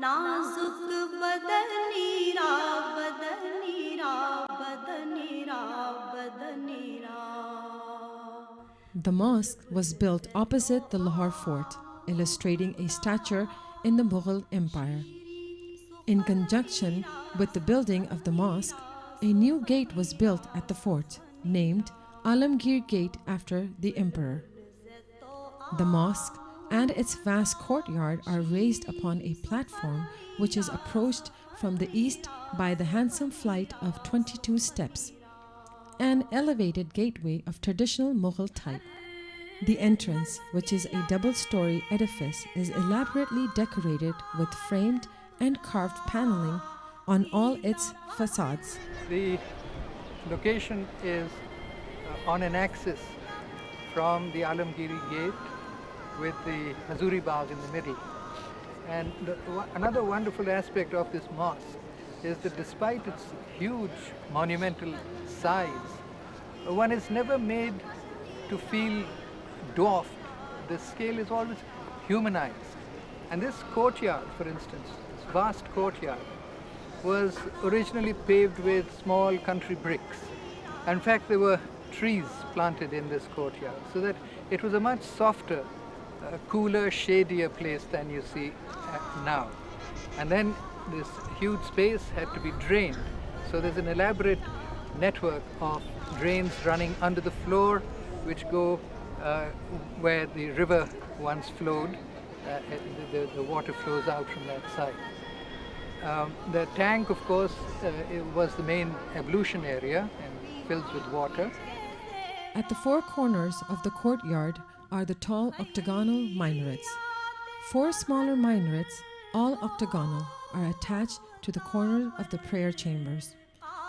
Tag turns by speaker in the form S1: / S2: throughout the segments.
S1: नाजुक बदनीरा बदनीरा बदनीरा बदनीरा.
S2: The mosque was built opposite the Lahore fort, illustrating a stature in the Mughal Empire. In conjunction with the building of the mosque, a new gate was built at the fort, named Alamgir Gate after the emperor. The mosque and its vast courtyard are raised upon a platform which is approached from the east by the handsome flight of 22 steps, an elevated gateway of traditional Mughal type. The entrance, which is a double-story edifice, is elaborately decorated with framed and carved paneling on all its facades.
S3: The location is on an axis from the Alamgiri Gate with the Hazuri Bagh in the middle. And another wonderful aspect of this mosque is that despite its huge monumental size, one is never made to feel dwarfed. The scale is always humanized. And this courtyard, for instance, this vast courtyard, was originally paved with small country bricks. In fact, there were trees planted in this courtyard, so that it was a much softer, cooler, shadier place than you see now. And then this huge space had to be drained. So there's an elaborate network of drains running under the floor, which go where the river once flowed. The water flows out from that side. The tank, of course, it was the main ablution area and fills with water.
S2: At the four corners of the courtyard are the tall octagonal minarets. Four smaller minarets, all octagonal, are attached to the corner of the prayer chambers.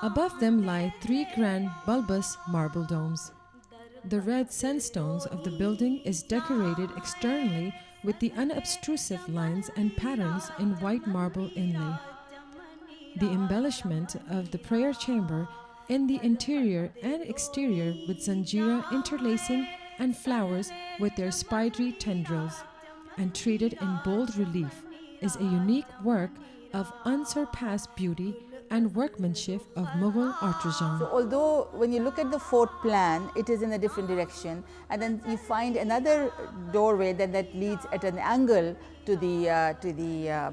S2: Above them lie three grand bulbous marble domes. The red sandstones of the building is decorated externally with the unobtrusive lines and patterns in white marble inlay. The embellishment of the prayer chamber in the interior and exterior with zanjira interlacing and flowers with their spidery tendrils, and treated in bold relief, is a unique work of unsurpassed beauty and workmanship of Mughal artisans.
S4: So although when you look at the fort plan, it is in a different direction, and then you find another doorway that leads at an angle to the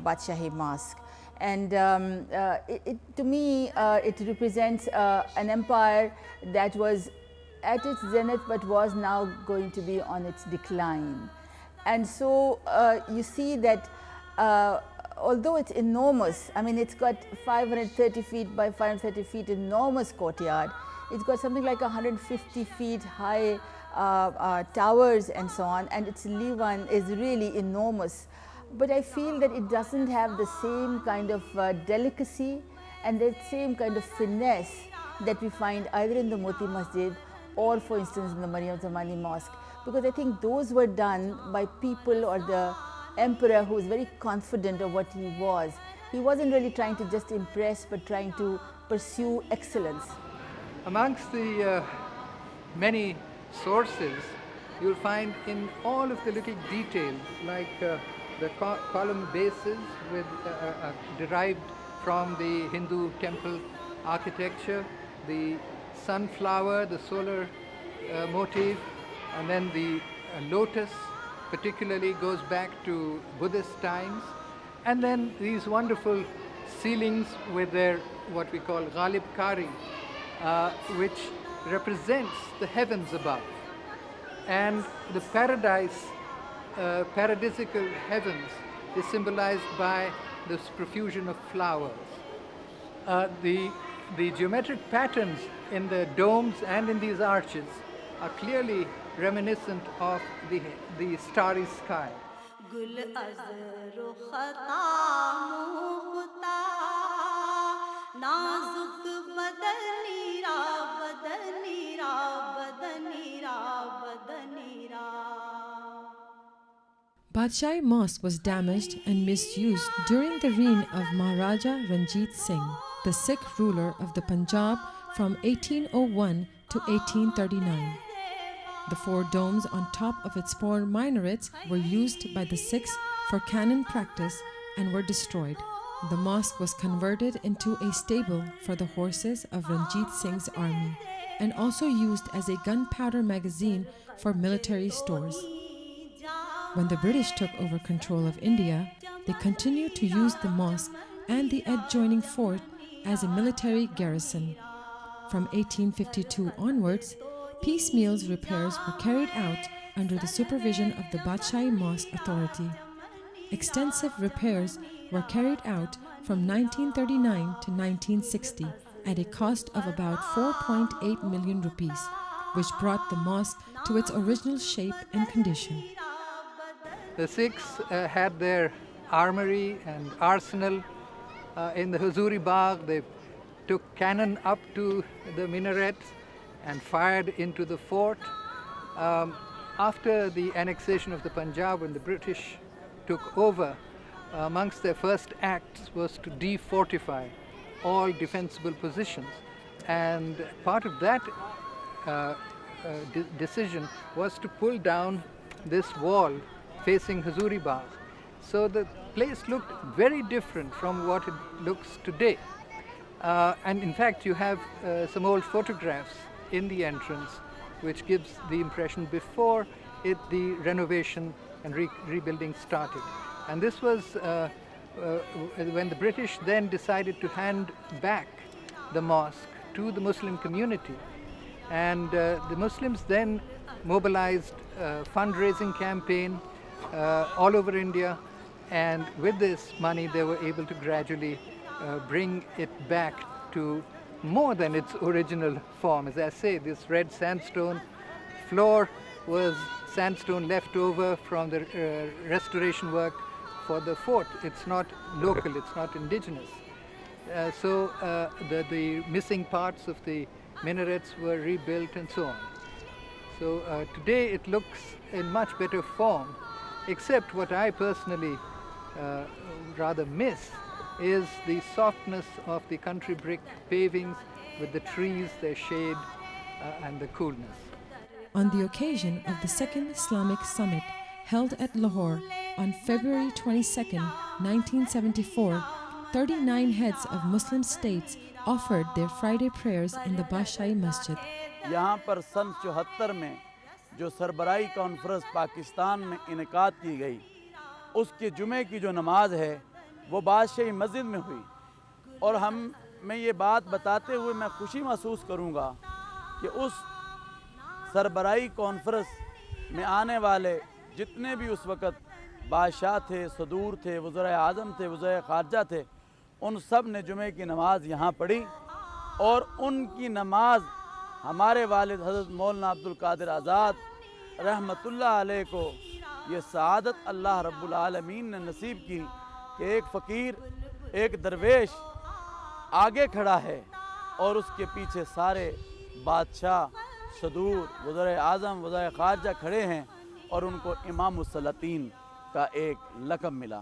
S4: Badshahi Mosque. And to me, it represents an empire that was at its zenith but was now going to be on its decline. And so you see that although it's enormous, I mean, it's got 530 feet by 530 feet enormous courtyard. It's got something like 150 feet high towers and so on, and its Liwan is really enormous. But I feel that it doesn't have the same kind of delicacy and the same kind of finesse that we find either in the Moti Masjid or, for instance, in the Mariam Zamani Mosque, because I think those were done by people or the emperor who was very confident of what he was. He wasn't really trying to just impress, but trying to pursue excellence.
S3: Amongst the many sources, you'll find in all of the little details, like the column bases with derived from the Hindu temple architecture, the sunflower, the solar motif, and then the lotus particularly goes back to Buddhist times, and then these wonderful ceilings with their what we call Ghalib Kari, which represents the heavens above, and the paradise, paradisical heavens is symbolized by this profusion of flowers. The geometric patterns in the domes and in these arches are clearly reminiscent of the starry sky.
S2: Badshahi Mosque was damaged and misused during the reign of Maharaja Ranjit Singh, the Sikh ruler of the Punjab from 1801 to 1839. The four domes on top of its four minarets were used by the Sikhs for cannon practice and were destroyed. The mosque was converted into a stable for the horses of Ranjit Singh's army and also used as a gunpowder magazine for military stores. When the British took over control of India, they continued to use the mosque and the adjoining fort as a military garrison. From 1852 onwards, piecemeal repairs were carried out under the supervision of the Badshahi Mosque Authority. Extensive repairs were carried out from 1939 to 1960 at a cost of about 4.8 million rupees, which brought the mosque to its original shape and condition.
S3: The Sikhs had their armory and arsenal in the Huzuri Bagh. They took cannon up to the minarets and fired into the fort. After the annexation of the Punjab, when the British took over, amongst their first acts was to defortify all defensible positions. And part of that decision was to pull down this wall facing Huzuri Bagh. So the place looked very different from what it looks today. And in fact, you have some old photographs in the entrance which gives the impression before the renovation and rebuilding started. And this was when the British then decided to hand back the mosque to the Muslim community. And the Muslims then mobilized a fundraising campaign all over India, and with this money they were able to gradually bring it back to more than its original form. As I say, this red sandstone floor was sandstone left over from the restoration work for the fort. It's not local, it's not indigenous. So the missing parts of the minarets were rebuilt and so on. So today it looks in much better form, except what I personally rather miss is the softness of the country brick pavings with the trees, their shade and the coolness.
S2: On the occasion of the Second Islamic Summit held at Lahore on February 22, 1974, 39 heads of Muslim states offered their Friday prayers in the Badshahi Masjid.
S5: यहाँ पर सन 74 में जो सरबराही conference Pakistan में इनेकाद की गई, उसके जुमे की जो नमाज है वो बादशाही मस्जिद में हुई। और मैं ये बात बताते हुए मैं खुशी महसूस करूँगा कि उस सरबराही कॉन्फ्रेंस में आने वाले जितने भी उस वक़्त बादशाह थे, सदूर थे, वज़ीर आज़म थे, वज़ीर ख़ारजा थे, उन सब ने जुमे की नमाज यहाँ पढ़ी। और उनकी नमाज हमारे वालिद हज़रत मौलाना अब्दुल कादिर आज़ाद रहमतुल्लाह अलैह को ये सआदत अल्लाह रब्बुल आलमीन ने नसीब की कि एक फ़कीर, एक दरवेश आगे खड़ा है और उसके पीछे सारे बादशाह, सदूर, वज़ीर आज़म, वज़ीर ख़ारजा खड़े हैं और उनको इमामुस सलातीन का एक लक़ब मिला।